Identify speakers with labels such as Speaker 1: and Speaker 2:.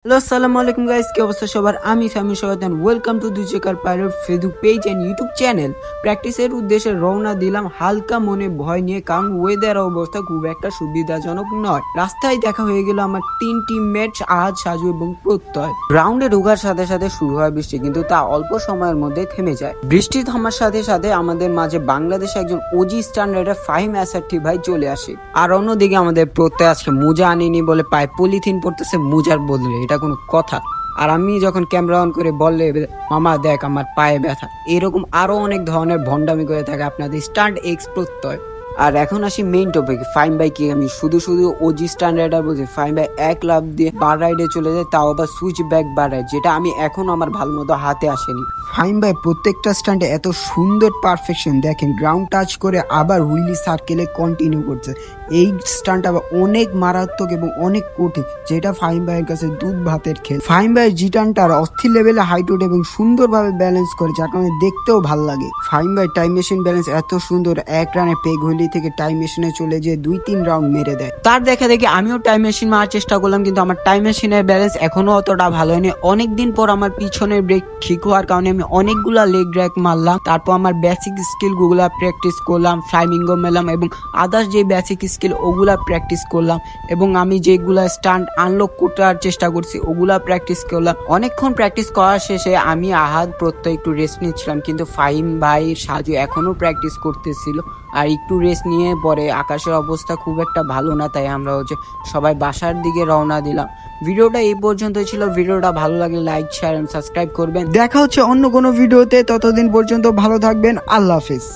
Speaker 1: Hello আসসালামু আলাইকুম guys, কি অবস্থা সবার? আমি সামি সবাদান। ওয়েলকাম টু দুজেকার pilot Facebook page and YouTube channel. প্র্যাকটিসের উদ্দেশ্যে রওনা দিলাম হালকা মনে ভয় নিয়ে, কারণ ওয়েদার অবস্থা খুব একটা সুবিধাজনক নয়। রাস্তায় দেখা হয়ে গেল আমার তিন টিমমেট আহাদ, সাজু এবং প্রত্যয়। গ্রাউন্ডে ঢোকার সাথে সাথে শুরু হয় বৃষ্টি, কিন্তু তা অল্প সময়ের মধ্যে থেমে যায়। বৃষ্টি থামার সাথে সাথে আমাদের মাঝে বাংলাদেশে একজন ওজি স্টান্ট রাইডার ফাহিম আসার্থী ভাই চলে আসে। আর অন্যদিকে আমাদের প্রত্যয় আজকে মোজা আনিনি বলে পায়ে পলিথিন পড়তেছে মোজার বদলে, এটা কোনো কথা? আর আমি যখন ক্যামেরা অন করে বললে, মামা দেখ আমার পায়ে ব্যথা, এরকম আরো অনেক ধরনের ভন্ডামি করে থাকে আপনাদের স্টান্ট এক্স প্রত্যয়। আর এখন আসি মেইন টপিক। ফাহিম ভাই কি আমি শুধু ওজি স্টান্ট রাইডার বলছি? ফাহিম ভাই এক লাফ দিয়ে বার রাইডে চলে যায়, তাও আবার সুইচ ব্যাক বার রাইড, যেটা আমি এখন আমার ভালো মতো হাতে আসেনি। ফাহিম ভাই প্রত্যেকটা স্টান্টে এত সুন্দর পারফেকশন, দেখেন গ্রাউন্ড টাচ করে আবার হুইলি সার্কেলে কন্টিনিউ করছে। এই স্টান্ট আবার অনেক মারাত্মক এবং অনেক কঠিন, যেটা ফাহিম ভাইয়ের কাছে দুধ ভাতের খেল। ফাহিম ভাইয়ের জিটানটার অস্থির লেভেলে হাইট ওঠে এবং সুন্দরভাবে ব্যালেন্স করে, যার কারণে দেখতেও ভালো লাগে। ফাহিম ভাই টাইম মেশিন ব্যালেন্স এত সুন্দর, এক রানে পেগ হুইলি থেকে টাইম মেশিনে চলে যেয়ে 2-3 রাউন্ড মেরে দেয়। তার দেখা দেখি আমিও টাইম মেশিন মারার চেষ্টা করলাম, কিন্তু আমার টাইম মেশিনের ব্যালেন্স এখনো অতটা ভালো হয়নি। অনেকদিন পর আমার পিছনের ব্রেক ঠিক হওয়ার কারণে আমি অনেকগুলা লেগ ড্র্যাগ মারলাম। তারপর আমার বেসিক স্কিল গুলা প্র্যাকটিস করলাম, ফ্লাইমিঙ্গো মেলাম এবং আদার্স যে বেসিক স্কিল ওগুলা প্র্যাকটিস করলাম, এবং আমি যেগুলা স্টান্ট আনলক করার চেষ্টা করছি ওগুলা প্র্যাকটিস করলাম। অনেকক্ষণ প্র্যাকটিস করার শেষে আমি আহাদ প্রত্যয় একটু রেস্ট নিচ্ছিলাম, কিন্তু ফাহিম ভাই সাজু এখনো প্র্যাকটিস করতেছিল। আর একটু রেস্ট নিয়ে পরে আকাশের অবস্থা খুব একটা ভালো না, তাই আমরা সবাই বাসার দিকে রওনা দিলাম। ভিডিওটা এই পর্যন্ত ছিল। ভিডিওটা ভালো লাগলে লাইক, শেয়ার এন্ড সাবস্ক্রাইব করবেন। দেখা হচ্ছে অন্য কোনো ভিডিওতে, ততদিন পর্যন্ত ভালো থাকবেন। আল্লাহ হাফেজ।